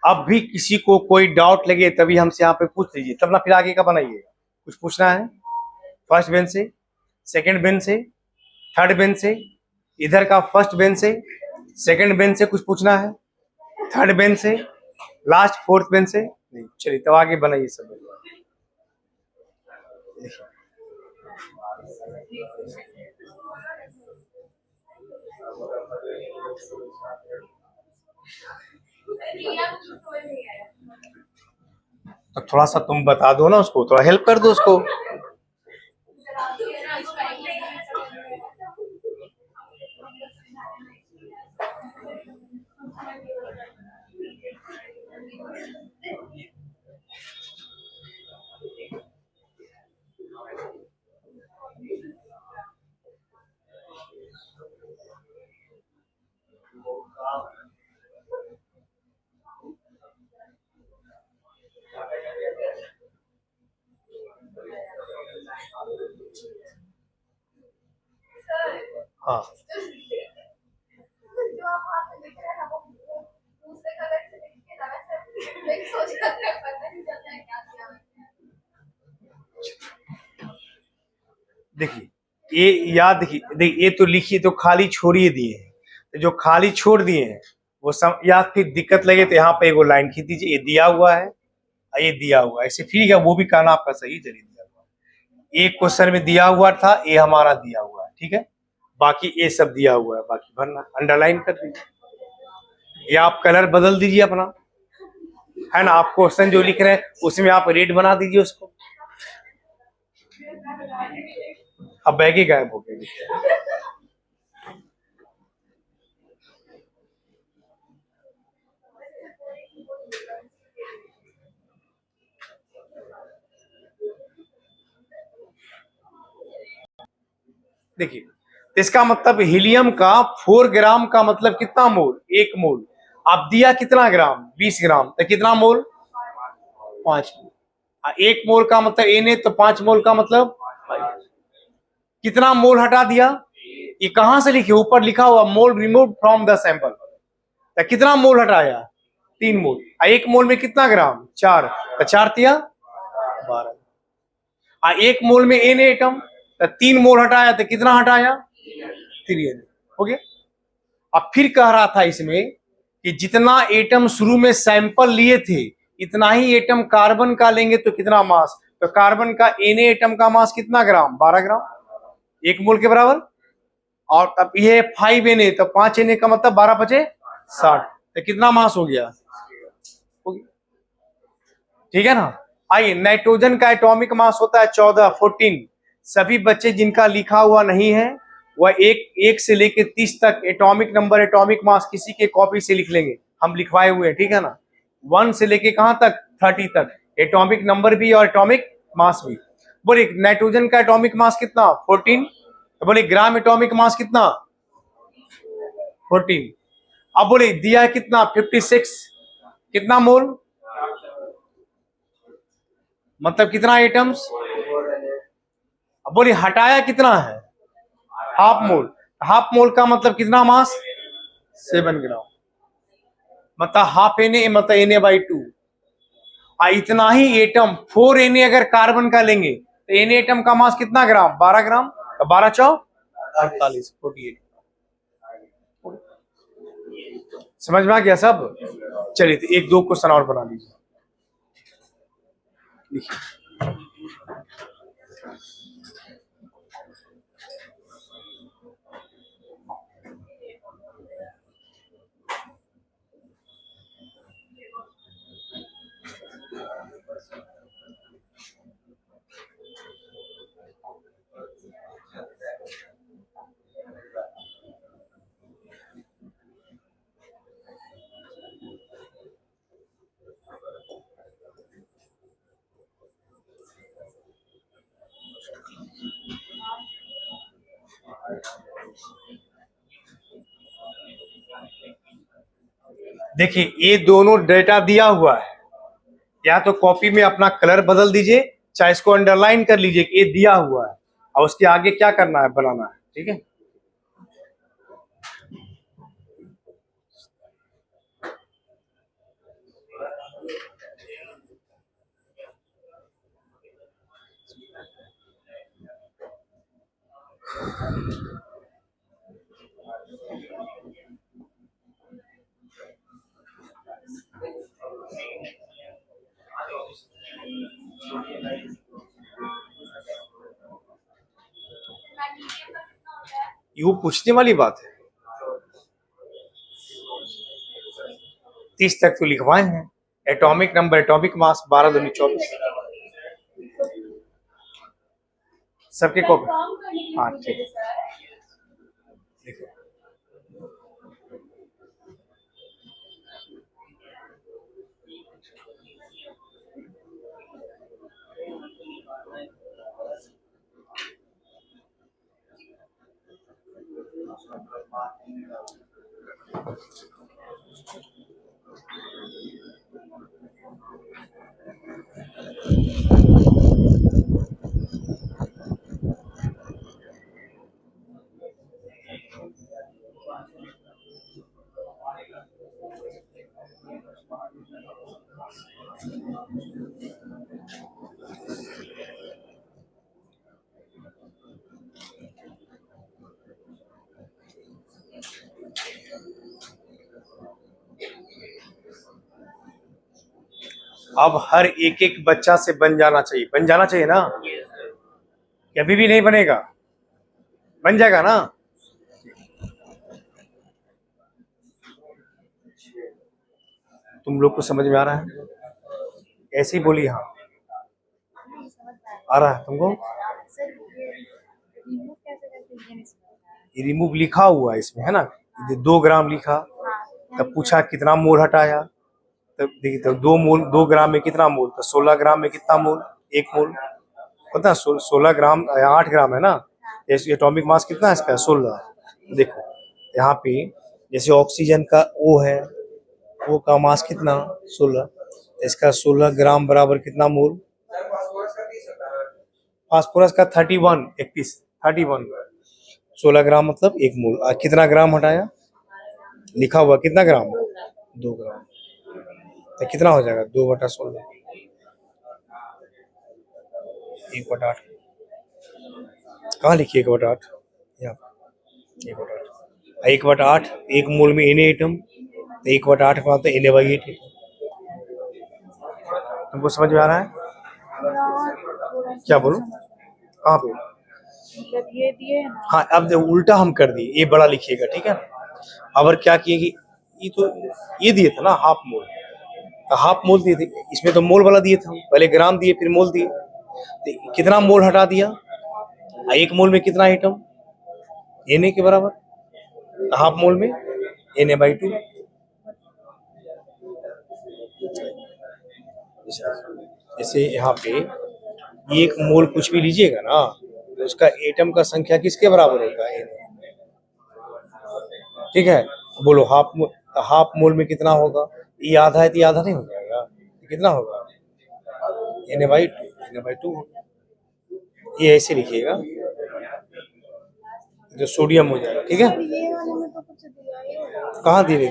अब भी किसी को कोई डाउट लगे तभी हमसे यहाँ पे पूछ लीजिए, तब ना फिर आगे का बनाइएगा। कुछ पूछना है? फर्स्ट बेंच से, सेकंड बेंच से, थर्ड बेंच से, इधर का फर्स्ट बेंच से, सेकंड बेंच से कुछ पूछना है? थर्ड बेंच से, लास्ट फोर्थ बेंच से नहीं? चलिए तब आगे बनाइए सब। तो थोड़ा सा तुम बता दो ना उसको, थोड़ा हेल्प कर दो उसको। हाँ, देखिए ये याद, देखिए ये तो लिखिए, तो खाली छोड़िए दिए हैं, तो जो खाली छोड़ दिए हैं वो सम, या फिर दिक्कत लगे तो यहाँ पे एगो लाइन खींच दीजिए, ये दिया हुआ है, ये दिया हुआ है, ऐसे ठीक है, वो भी कहना आपका सही, चलिए दिया हुआ है। एक क्वेश्चन में दिया हुआ था, ये हमारा दिया हुआ है, ठीक है, बाकी ये सब दिया हुआ है, बाकी भरना, अंडरलाइन कर दीजिए, या आप कलर बदल दीजिए अपना, है ना, आप क्वेश्चन जो लिख रहे हैं उसमें आप रेड बना दीजिए उसको। अब बैग ही गायब हो गई। देखिए, इसका मतलब हीलियम का 4 ग्राम का मतलब कितना मोल, 1 मोल। आप दिया कितना ग्राम, 20 ग्राम, तो कितना मोल, 5 मोल। 1 मोल का मतलब एन, तो 5 मोल का मतलब 5। कितना मोल हटा दिया, ये कहां से लिखे, ऊपर लिखा हुआ मोल रिमूव फ्रॉम द सैंपल, तो कितना मोल हटाया, 3 मोल। 1 मोल में कितना ग्राम, 4, तो 4 तिया 12। 1 मोल में एन एटम, तो 3 मोल हटाया तो कितना हटाया, 3 एन, हो गया। अब फिर कह रहा था इसमें कि जितना एटम शुरू में सैंपल लिए थे इतना ही एटम कार्बन का लेंगे तो कितना मास, तो कार्बन का एन एटम का मास कितना ग्राम, 12 ग्राम, 1 मोल के बराबर। और अब ये 5 एन, तो 5 एन का मतलब 12 बचे 60, तो कितना मास हो गया, ठीक है ना। आइए, नाइट्रोजन का एटॉमिक मास होता है 14, 14। सभी बच्चे जिनका लिखा हुआ नहीं है वह एक से लेके 30 तक एटॉमिक नंबर, एटॉमिक मास किसी के कॉपी से लिख लेंगे, हम लिखवाए हुए हैं, ठीक है ना। 1 से लेके कहां तक, 30 तक, एटॉमिक नंबर भी और एटॉमिक मास भी। बोले नाइट्रोजन का एटॉमिक मास कितना, 14। तो बोले ग्राम एटॉमिक मास कितना, 14। अब बोले दिया है कितना, 56, कितना मोल, मतलब कितना एटम्स। अब बोलिए हटाया कितना है, हाफ मोल। हाफ मोल का मतलब कितना मास, 7 ग्राम, मतलब हाफ एन ए, मतलब एन ए बाई 2। इतना ही एटम 4 एन ए अगर कार्बन का लेंगे तो एन एटम का मास कितना ग्राम, 12 ग्राम, तो 12 चौ 48, 48। समझ में आ गया सब। चलिए तो 1-2 क्वेश्चन और बना लीजिए, लिखिए। देखिए ये दोनों डेटा दिया हुआ है, या तो कॉपी में अपना कलर बदल दीजिए, चाहे इसको अंडरलाइन कर लीजिए कि ये दिया हुआ है, और उसके आगे क्या करना है, बनाना है, ठीक है। ये वो पूछने वाली बात है। 30 तक तो लिखवाए हैं। एटॉमिक नंबर, एटॉमिक मास 12 दूनी 24। सबके कॉपी, हाँ ठीक। देखो अब हर एक एक बच्चा से बन जाना चाहिए ना, कि अभी भी नहीं बनेगा, बन जाएगा ना। तुम लोग को समझ में आ रहा है? ऐसे ही बोलिए हाँ। आ रहा है तुमको? ये रिमूव लिखा हुआ है इसमें, है ना? 2 ग्राम लिखा, तब पूछा कितना मोल हटाया, तब देखिए, तब 2 मोल, 2 ग्राम में कितना मोल, तो 16 ग्राम में कितना मोल, 1 मोल। पता है 16 ग्राम, 8 ग्राम है ना, एटॉमिक मास कितना है इसका, 16। देखो यहाँ पे जैसे ऑक्सीजन का O है, O का मास कितना, 16, इसका 16 ग्राम बराबर कितना मोल। फास्फोरस का 31, 16 ग्राम मतलब 1 मोल। कितना ग्राम हटाया, लिखा हुआ कितना ग्राम, 2 ग्राम, तो कितना हो जाएगा, 2/16, 1/8। कहाँ लिखिए 1/8, यहाँ 1/8, 1/8, 1 मोल में Na एटम, 1/8 का मतलब Na/8। तुमको समझ में आ रहा है? क्या बोलो, कहाँ पे? ये दिए ना। हाँ, अब उल्टा हम कर दिए, ये बड़ा लिखिएगा, ठीक है। अब क्या किए कि ये तो ये दिए थे ना हाफ मोल, तो हाफ मोल दिए थे, इसमें तो मोल वाला दिए थे, पहले ग्राम दिए फिर मोल दिए, तो कितना मोल हटा दिया, 1 मोल में कितना एटम, Na के बराबर, तो हाफ मोल में Na/2। जैसे यहाँ पे 1 मोल कुछ भी लीजिएगा ना, तो उसका एटम का संख्या किसके बराबर होगा, ठीक है। बोलो हाफ मोल में कितना होगा, ये आधा है तो ये आधा नहीं हो जाएगा, कितना होगा, Na/2 होगा। ये ऐसे लिखिएगा, जो सोडियम हो जाएगा, ठीक है। ये वाले में तो कुछ दिया ही नहीं। कहाँ दे दिए,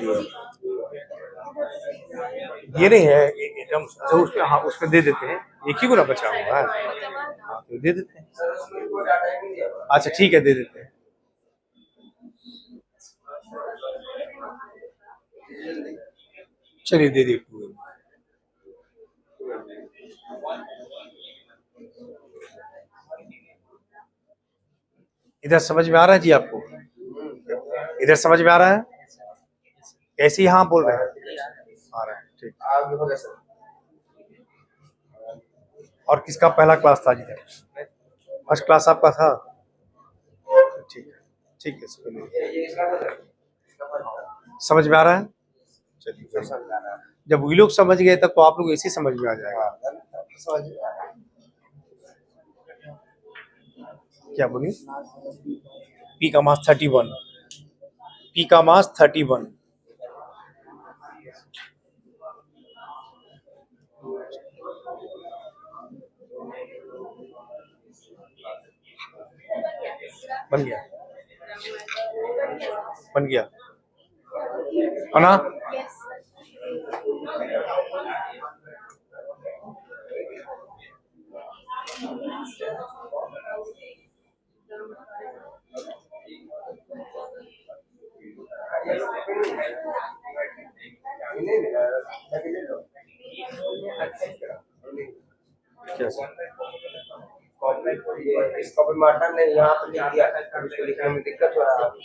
ये नहीं है एटम, अच्छा उसमें, हाँ उसमें दे देते हैं, एक ही गुना बचा हुआ है, हाँ तो दे देते हैं। अच्छा ठीक है, दे देते हैं। चलिए दे दिए। इधर समझ में आ रहा है जी आपको? इधर समझ में आ रहा है? कैसे ही हाँ बोल रहे हैं? आ रहा है, ठीक। और किसका पहला क्लास था जी? फर्स्ट क्लास आपका था, ठीक है, ठीक है। समझ में आ रहा है? चलिए, जब वो लोग समझ गए तब तो आप लोग ऐसे समझ में आ जाएगा। क्या बोलिए? P का मास 31, P का मास 31। बन गया, बन गया, है ना?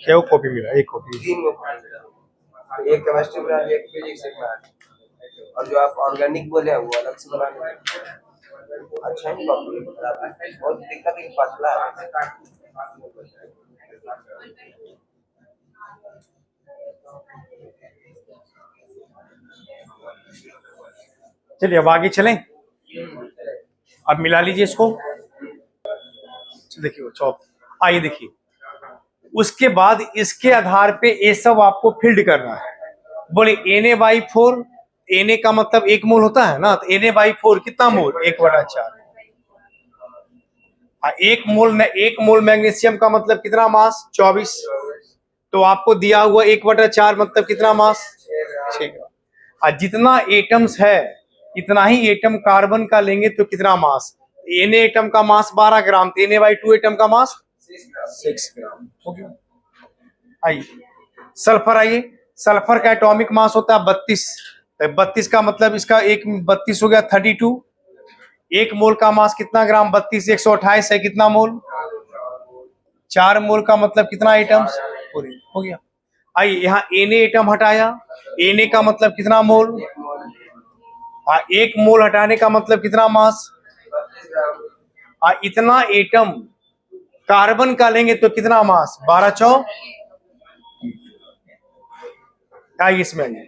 क्या वो कॉपी मिला, एक कॉपी, 3 कॉपी मिला। एक केमिस्ट्री बना लिया, एक फिजिक्स एक मैथ, और जो आप ऑर्गेनिक बोले हैं वो अलग से बना लिया। अच्छा है, बहुत दिक्कत है कि पतला है। चलिए अब आगे चलें। अब मिला लीजिए इसको। देखिए चौक, आइए देखिए। उसके बाद इसके आधार पे ये सब आपको फील्ड करना है। बोले Na/4, Na का मतलब 1 मोल होता है ना, तो Na/4 कितना मोल? 1/4। 1 मोल मैग्नीशियम का मतलब कितना मास? 24। तो आपको दिया हुआ 1/4 मतलब कितना मास? 6 ग्राम। और जितना एटम्स है इतना ही एटम कार्बन का लेंगे तो कितना मास? Na एटम का मास 12 ग्राम, तो Na/2 एटम का मास 6 ग्राम। ओके, आइए सल्फर। आइए, सल्फर का एटॉमिक मास होता है 32। तो 32 का मतलब इसका 32 हो गया 32। 1 मोल का मास कितना ग्राम? 32 128 है, कितना मोल? 4 मोल का मतलब कितना एटम्स? पूरे हो गया। आइए यहाँ Na एटम हटाया, Na का मतलब कितना मोल? 1 मोल हटाने का मतलब कितना मास? इतना एटम कार्बन का लेंगे तो कितना मास? 12×4। इसमें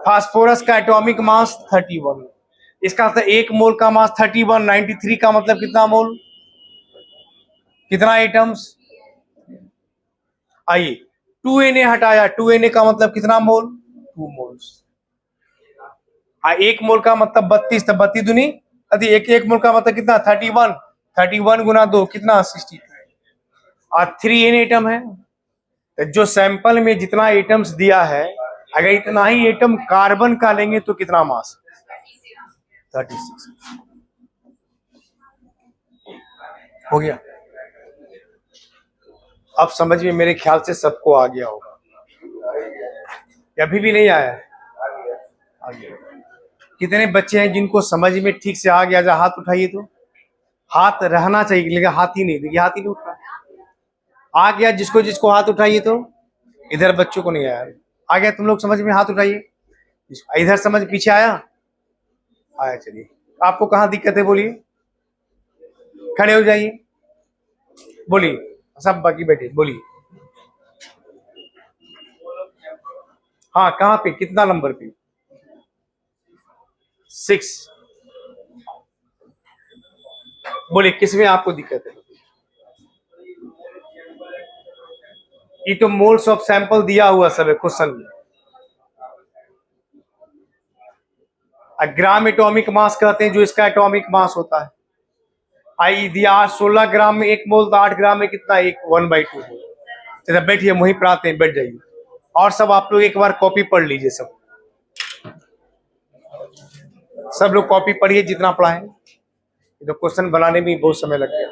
फास्फोरस का एटॉमिक मास 31। इसका मतलब 1 मोल का मास 31, 93 का मतलब कितना मोल? कितना एटम्स? आइए 2Na हटाया, 2Na का मतलब कितना मोल? 2 मोल्स। 1 मोल का मतलब 32, तो 32 दूनी अति 1 मोल का मतलब कितना? 31। 31 गुना 2 कितना? 62। और 3Na एटम है। तो जो सैंपल में जितना एटम्स दिया है, अगर इतना ही एटम कार्बन का लेंगे तो कितना मास? 36। हो गया। अब समझ में मेरे ख्याल से सबको आ गया होगा। अभी भी नहीं आया है? आ गया। कितने बच्चे हैं जिनको समझ में ठीक से आ गया? जरा हाथ उठाइए। तो हाथ रहना चाहिए, लेकिन हाथ ही नहीं, देखिए हाथ ही नहीं उठ रहा। आ गया जिसको जिसको हाथ उठाइए। तो इधर बच्चों को नहीं आया। आ गया? तुम लोग समझ में हाथ उठाइए। इधर समझ पीछे आया? आया। चलिए, आपको कहाँ दिक्कत है बोलिए, खड़े हो जाइए, बोलिए। सब बाकी बैठे, बोलिए। हाँ, कहाँ पे? कितना नंबर पे? 6। बोलिए किसमें आपको दिक्कत है? ये तो मोल्स ऑफ सैंपल दिया हुआ सब है क्वेश्चन में। ग्राम एटॉमिक मास कहते हैं जो इसका एटॉमिक मास होता है। आई दिया 16 ग्राम में 1 मोल, तो 8 ग्राम में कितना? 1/2 मोल। चलिए बैठिए, वहीं पर आते हैं, बैठ जाइए। और सब आप लोग एक बार कॉपी पढ़ लीजिए। सब लोग कॉपी पढ़िए जितना पढ़ा है। तो क्वेश्चन बनाने में बहुत समय लग गया।